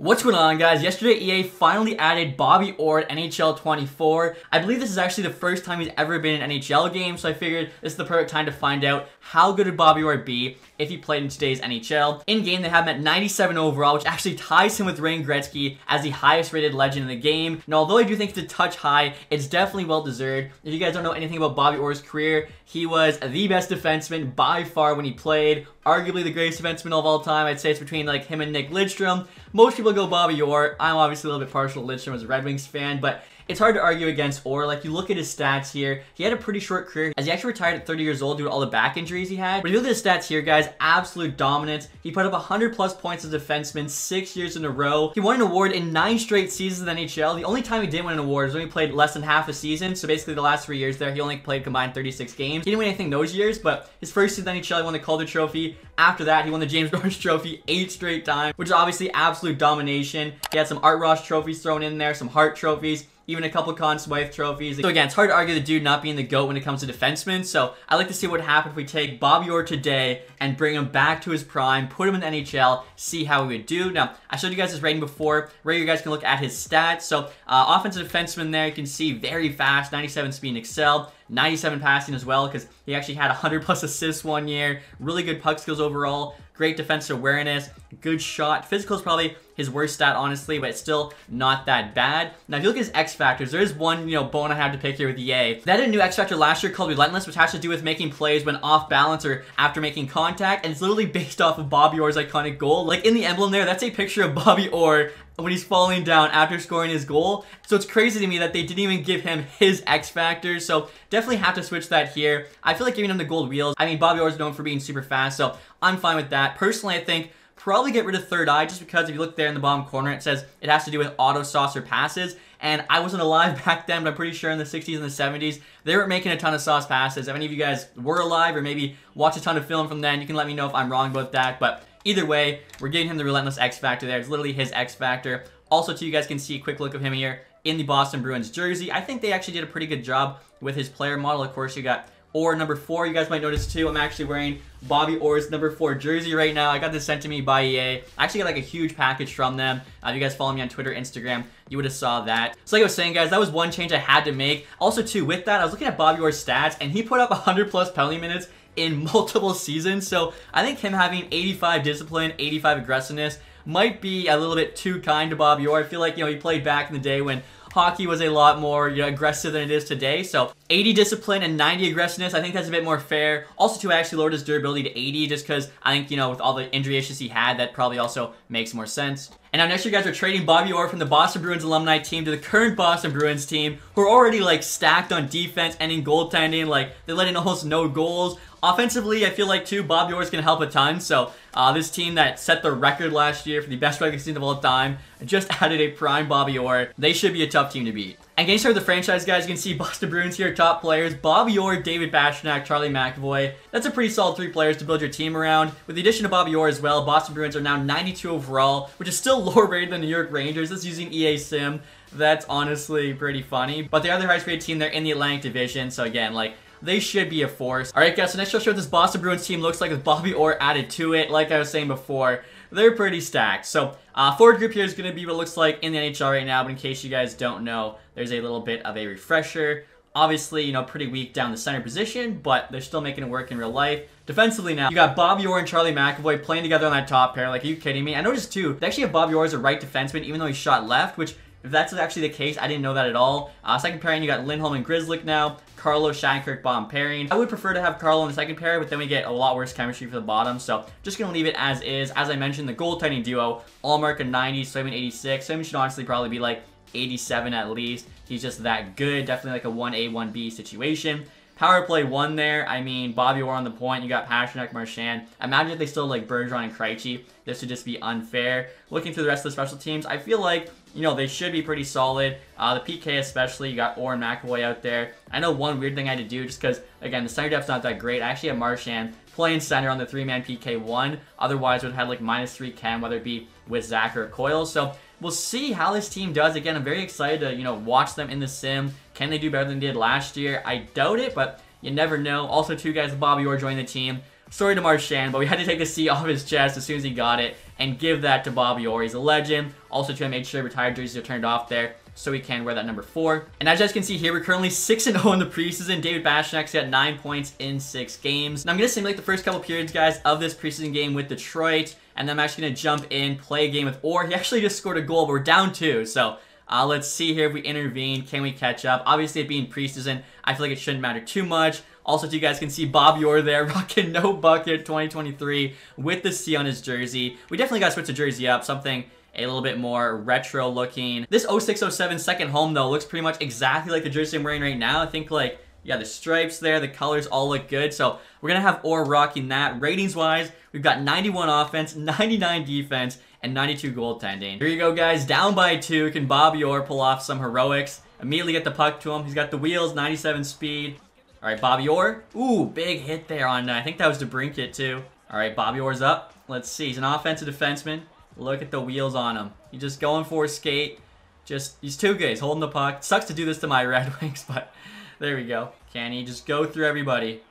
What's going on, guys? Yesterday, EA finally added Bobby Orr at NHL 24. I believe this is actually the first time he's ever been in an NHL game, so I figured this is the perfect time to find out how good would Bobby Orr be if he played in today's NHL. In-game, they have him at 97 overall, which actually ties him with Wayne Gretzky as the highest-rated legend in the game. And although I do think it's a touch high, it's definitely well-deserved. If you guys don't know anything about Bobby Orr's career, he was the best defenseman by far when he played. Arguably the greatest defenseman of all time. I'd say it's between like him and Nick Lidstrom. Most people go Bobby Orr. I'm obviously a little bit partial to Lidstrom as a Red Wings fan, but it's hard to argue against Orr. Like, you look at his stats here, he had a pretty short career as he actually retired at 30 years old due to all the back injuries he had. But if you look at his stats here, guys, absolute dominance. He put up 100 plus points as a defenseman 6 years in a row. He won an award in 9 straight seasons in the NHL. The only time he didn't win an award was when he played less than half a season. So basically the last 3 years there, he only played combined 36 games. He didn't win anything those years, but his first season in the NHL, he won the Calder Trophy. After that, he won the James Norris Trophy 8 straight times, which is obviously absolute domination. He had some Art Ross trophies thrown in there, some Hart trophies, even a couple Conn Smythe trophies. So again, it's hard to argue the dude not being the GOAT when it comes to defensemen. So I like to see what would happen if we take Bobby Orr today and bring him back to his prime, put him in the NHL, see how he would do. Now, I showed you guys his rating before, where you guys can look at his stats. So offensive defenseman there, you can see very fast, 97 speed and excel. 97 passing as well, because he actually had 100 plus assists one year. Really good puck skills overall. Great defensive awareness. Good shot. Physical is probably his worst stat, honestly, but it's still not that bad. Now, if you look at his X factors, there is one, bone I have to pick here with EA. They had a new X factor last year called Relentless, which has to do with making plays when off balance or after making contact, and it's literally based off of Bobby Orr's iconic goal. Like, in the emblem there, that's a picture of Bobby Orr when he's falling down after scoring his goal. So it's crazy to me that they didn't even give him his X factor. So definitely have to switch that here. I feel like giving him the gold wheels. I mean, Bobby Orr is known for being super fast, so I'm fine with that. Personally, I think probably get rid of third eye, just because if you look there in the bottom corner, it says it has to do with auto saucer passes. And I wasn't alive back then, but I'm pretty sure in the 60s and the 70s, they weren't making a ton of sauce passes. If any of you guys were alive or maybe watched a ton of film from then, you can let me know if I'm wrong about that. But either way, we're giving him the Relentless X factor there. It's literally his X factor. Also, too, you guys can see a quick look of him here in the Boston Bruins jersey. I think they actually did a pretty good job with his player model. Of course, you got Orr number 4. You guys might notice, too, I'm actually wearing Bobby Orr's number 4 jersey right now. I got this sent to me by EA. I actually got like a huge package from them. If you guys follow me on Twitter, Instagram, you would have saw that. So like I was saying, guys, that was one change I had to make. Also, too, with that, I was looking at Bobby Orr's stats, and he put up 100 plus penalty minutes in multiple seasons. So I think him having 85 discipline, 85 aggressiveness might be a little bit too kind to Bobby Orr. I feel like, he played back in the day when hockey was a lot more aggressive than it is today. So 80 discipline and 90 aggressiveness, I think that's a bit more fair. Also, too, I actually lowered his durability to 80 just because I think, with all the injury issues he had, that probably also makes more sense. And now next year, guys, we're trading Bobby Orr from the Boston Bruins alumni team to the current Boston Bruins team, who are already, stacked on defense and in goaltending. They let in almost no goals. Offensively, I feel like, too, Bobby Orr is going to help a ton. So this team that set the record last year for the best regular season of all time just added a prime Bobby Orr. They should be a tough team to beat. And getting started with the franchise, guys, you can see Boston Bruins here, top players: Bobby Orr, David Pastrnak, Charlie McAvoy. That's a pretty solid 3 players to build your team around. With the addition of Bobby Orr as well, Boston Bruins are now 92 overall, which is still lower rated than the New York Rangers. That's using EA Sim. That's honestly pretty funny. But they are the highest rated team there in the Atlantic Division. So again, they should be a force. Alright, guys, so next I'll show you what this Boston Bruins team looks like with Bobby Orr added to it. Like I was saying before, they're pretty stacked. So, forward group here is going to be what it looks like in the NHL right now, but in case you guys don't know, there's a little bit of a refresher. Obviously, pretty weak down the center position, but they're still making it work in real life. Defensively now, you got Bobby Orr and Charlie McAvoy playing together on that top pair. Like, are you kidding me? I noticed, too, they actually have Bobby Orr as a right defenseman, even though he shot left, which, if that's actually the case, I didn't know that at all. Second pairing, you got Lindholm and Grzelcyk now. Carlo, Shattenkirk, bottom pairing. I would prefer to have Carlo in the second pair, but then we get a lot worse chemistry for the bottom. So just going to leave it as is. As I mentioned, the goaltending duo, Allmark a 90, Swayman 86. Swayman should honestly probably be 87 at least. He's just that good. Definitely a 1A, 1B situation. Power play 1 there. I mean, Bobby Orr on the point. You got Pastrnak, Marchand. Imagine if they still Bergeron and Krejci. This would just be unfair. Looking through the rest of the special teams, I feel like, they should be pretty solid. The PK especially, you got Orr and McAvoy out there. I know one weird thing I had to do just because, again, the center depth's not that great. I actually have Marchand playing center on the 3-man PK1. Otherwise, would have had -3 chem, whether it be with Zach or Coyle. So we'll see how this team does. Again, I'm very excited to, watch them in the sim. Can they do better than they did last year? I doubt it, but you never know. Also, 2 guys, Bobby Orr joined the team. Sorry to Marchand, but we had to take the C off his chest as soon as he got it. and give that to Bobby Orr. He's a legend. Also, to make sure retired jerseys are turned off there, so he can wear that number 4. And as you guys can see here, we're currently 6-0 in the preseason. David Pastrnak's got 9 points in 6 games. Now, I'm going to simulate the first couple periods, guys, of this preseason game with Detroit, and then I'm actually going to jump in, play a game with Orr. He actually just scored a goal, but we're down 2, so let's see here if we intervene. Can we catch up? Obviously, it being preseason, I feel like it shouldn't matter too much. Also, you guys can see Bobby Orr there rocking no bucket 2023 with the C on his jersey. We definitely got to switch the jersey up, something a little bit more retro looking. This 06-07 second home, though, looks pretty much exactly like the jersey I'm wearing right now. I think, like, yeah, the stripes there, the colors all look good. So we're going to have Orr rocking that. Ratings-wise, we've got 91 offense, 99 defense, and 92 goaltending. Here you go, guys. Down by 2. Can Bobby Orr pull off some heroics? Immediately get the puck to him. He's got the wheels, 97 speed. All right, Bobby Orr. Ooh, big hit there on, I think that was DeBrincat too. All right, Bobby Orr's up. Let's see. He's an offensive defenseman. Look at the wheels on him. He's just going for a skate. He's too good. He's holding the puck. Sucks to do this to my Red Wings, but there we go. Can he just go through everybody?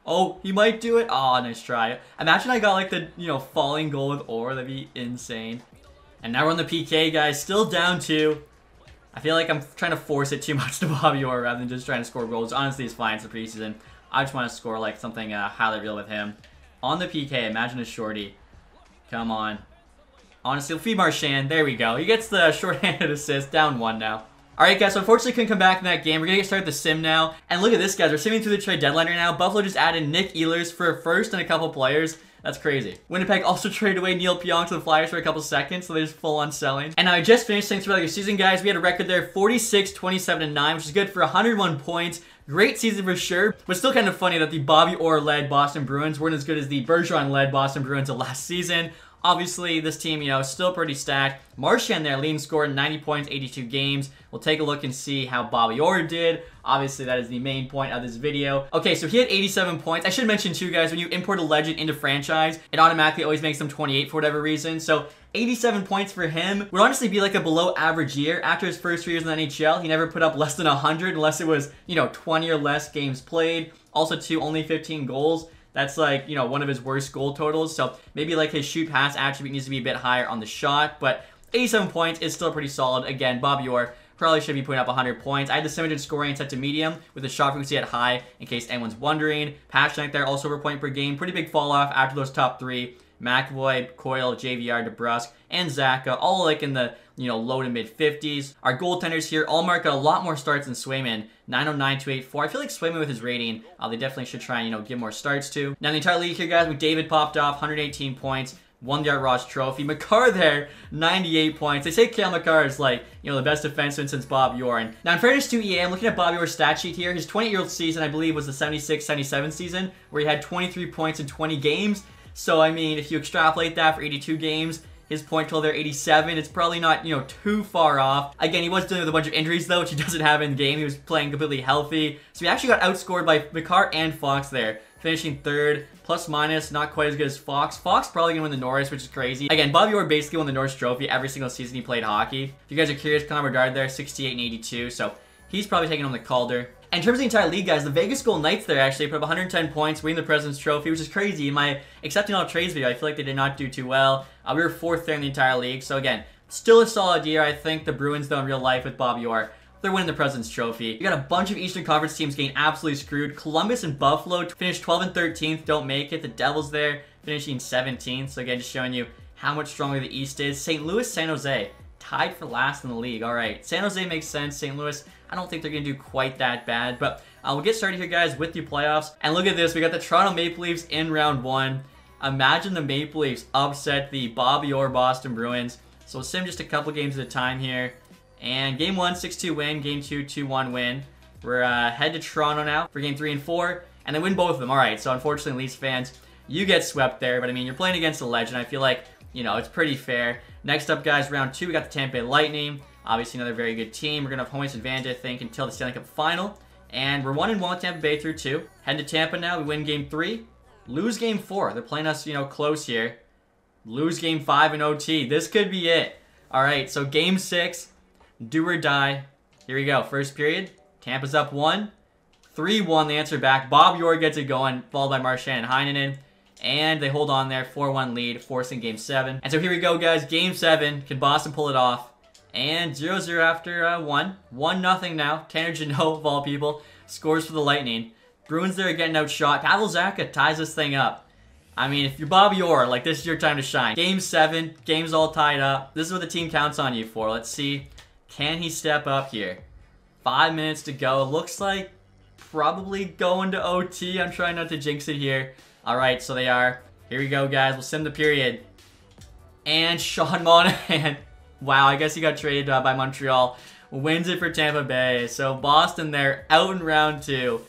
Oh, he might do it. Oh, nice try. Imagine I got like the, falling goal with Orr. That'd be insane. And now we're on the PK, guys. Still down 2. I feel like I'm trying to force it too much to Bobby Orr rather than just trying to score goals. Honestly, it's fine. It's the preseason. I just want to score like something highly real with him. On the PK, imagine a shorty. Come on. Honestly, feed Marchand. There we go. He gets the shorthanded assist. Down 1 now. Alright, guys, so unfortunately couldn't come back in that game. We're going to get started with the sim now. And look at this, guys. We're simming through the trade deadline right now. Buffalo just added Nick Ehlers for a first and a couple players. That's crazy. Winnipeg also traded away Neil Pionk to the Flyers for a couple seconds, so they're just full on selling. And now I just finished things for regular season, guys. We had a record there, 46, 27, 9, which is good for 101 points. Great season for sure, but still kind of funny that the Bobby Orr-led Boston Bruins weren't as good as the Bergeron-led Boston Bruins of last season. Obviously, this team, still pretty stacked. Marchand there, leading scorer, 90 points, 82 games. We'll take a look and see how Bobby Orr did. Obviously, that is the main point of this video. Okay, so he had 87 points. I should mention, too, guys, when you import a legend into franchise, it automatically always makes them 28 for whatever reason. So 87 points for him would honestly be like a below average year. After his first 3 years in the NHL, he never put up less than 100 unless it was, 20 or less games played. Also, too, only 15 goals. That's like, one of his worst goal totals. So maybe like his shoot pass attribute needs to be a bit higher on the shot. But 87 points is still pretty solid. Again, Bobby Orr probably should be putting up 100 points. I had the Simmons scoring set to medium with the shot frequency at high, in case anyone's wondering. Pastrnak there, also over point per game. Pretty big fall off after those top 3. McAvoy, Coyle, JVR, DeBrusk, and Zaka, all like in the, low to mid 50s. Our goaltenders here, Allmark got a lot more starts than Swayman, 909 to 84. I feel like Swayman with his rating, they definitely should try and, give more starts to. Now, the entire league here, guys, McDavid popped off, 118 points, won the Art Ross Trophy. Makar there, 98 points. They say Cale Makar is like, the best defenseman since Bob Orr. Now, in fairness to EA, I'm looking at Bobby Orr's stat sheet here. His 20-year-old season, I believe, was the 76-77 season, where he had 23 points in 20 games. So, I mean, if you extrapolate that for 82 games, his point total there, 87. It's probably not, too far off. Again, he was dealing with a bunch of injuries, though, which he doesn't have in the game. He was playing completely healthy. So he actually got outscored by Makar and Fox there, finishing 3rd. Plus minus, not quite as good as Fox. Fox probably going to win the Norris, which is crazy. Again, Bobby Orr basically won the Norris Trophy every single season he played hockey. If you guys are curious, Connor Bedard there, 68 and 82. So he's probably taking home the Calder. And in terms of the entire league, guys, the Vegas Golden Knights there actually put up 110 points, winning the President's Trophy, which is crazy. In my accepting all trades video, I feel like they did not do too well. We were 4th there in the entire league. So again, still a solid year. I think the Bruins, though, in real life with Bobby Orr, they're winning the President's Trophy. You got a bunch of Eastern Conference teams getting absolutely screwed. Columbus and Buffalo finished 12th and 13th, don't make it. The Devils there finishing 17th. So again, just showing you how much stronger the East is. St. Louis, San Jose, tied for last in the league. All right, San Jose makes sense. St. Louis, I don't think they're going to do quite that bad. But we'll get started here, guys, with the playoffs. And look at this. We got the Toronto Maple Leafs in round 1. Imagine the Maple Leafs upset the Bobby Orr Boston Bruins. So we'll sim just a couple games at a time here. And game 1, 6-2 win. Game 2, 2-1 win. We're head to Toronto now for game 3 and 4. And they win both of them. All right, so unfortunately, Leafs fans, you get swept there. But, I mean, you're playing against a legend. I feel like, it's pretty fair. Next up, guys, round 2, we got the Tampa Bay Lightning. Obviously, another very good team. We're going to have home ice advantage, I think, until the Stanley Cup Final. And we're 1-1 with Tampa Bay through 2. Head to Tampa now. We win game 3. Lose game 4. They're playing us, close here. Lose game 5 in OT. This could be it. All right, so game 6. Do or die. Here we go. First period. Tampa's up 1. 3-1. They answer back. Bob Orr gets it going, followed by Marchand and Heinonen. And they hold on there, 4-1 lead, forcing Game 7. And so here we go, guys. Game 7. Can Boston pull it off? And 0-0 after 1. 1-0 now. Tanner Jeannot, of all people, scores for the Lightning. Bruins there getting outshot. Pavel Zacha ties this thing up. I mean, if you're Bobby Orr, like, this is your time to shine. Game 7. Game's all tied up. This is what the team counts on you for. Let's see. Can he step up here? 5 minutes to go. Looks like probably going to OT. I'm trying not to jinx it here. Alright, so they are. Here we go, guys. We'll sim the period. And Sean Monahan. Wow, I guess he got traded by Montreal. Wins it for Tampa Bay. So Boston there, out in round 2.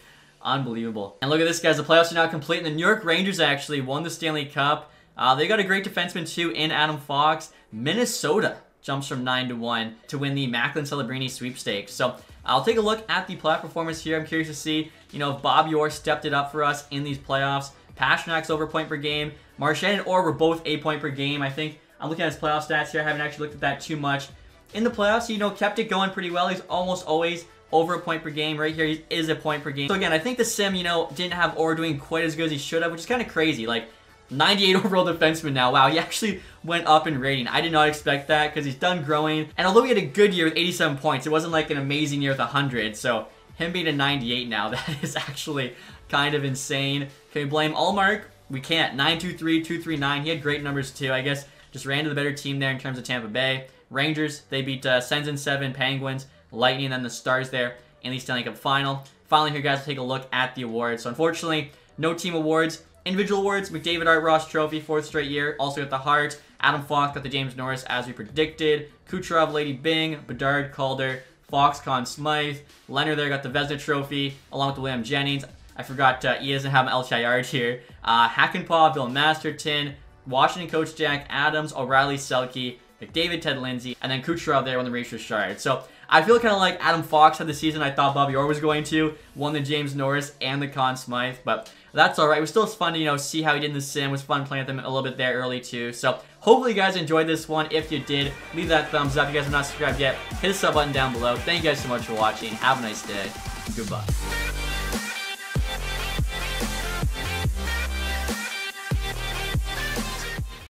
Unbelievable. And look at this, guys. The playoffs are now complete. And the New York Rangers actually won the Stanley Cup. They got a great defenseman, too, in Adam Fox. Minnesota jumps from 9-1 to win the Macklin Celebrini sweepstakes. So I'll take a look at the playoff performance here. I'm curious to see, you know, if Bobby Orr stepped it up for us in these playoffs. Pasternak's over point per game. Marchand and Orr were both 8 point per game. I think I'm looking at his playoff stats here. I haven't actually looked at that too much. In the playoffs, you know, kept it going pretty well. He's almost always over a point per game. Right here, he is a point per game. So again, I think the sim, you know, didn't have Orr doing quite as good as he should have, which is kind of crazy. Like, 98 overall defenseman now. Wow, he actually went up in rating. I did not expect that because he's done growing. And although he had a good year with 87 points, it wasn't like an amazing year with 100. So him being a 98 now, that is actually kind of insane. Can we blame Allmark? We can't. 9-2-3, 2-3-9. He had great numbers too. I guess just ran to the better team there in terms of Tampa Bay. Rangers, they beat Sens in 7, Penguins, Lightning, and then the Stars there in the Stanley Cup Final. Finally here, guys, we'll take a look at the awards. So unfortunately, no team awards. Individual awards, McDavid Art Ross Trophy, 4th straight year. Also got the Hart. Adam Fox got the James Norris as we predicted. Kucherov, Lady Byng, Bedard, Calder, Fox, Conn Smythe. Leonard there got the Vezina Trophy, along with William Jennings. I forgot he doesn't have an LTIR here. Hackenpah, Bill Masterton, Washington coach Jack Adams, O'Reilly, Selke, McDavid, Ted Lindsay, and then Kucherov there when the race was shard. So I feel kind of like Adam Fox had the season I thought Bobby Orr was going to. Won the James Norris and the Conn Smythe, but that's alright. It was still fun to, you know, see how he did in the sim. It was fun playing with him a little bit there early too. So hopefully you guys enjoyed this one. If you did, leave that thumbs up. If you guys have not subscribed yet, hit the sub button down below. Thank you guys so much for watching. Have a nice day. Goodbye.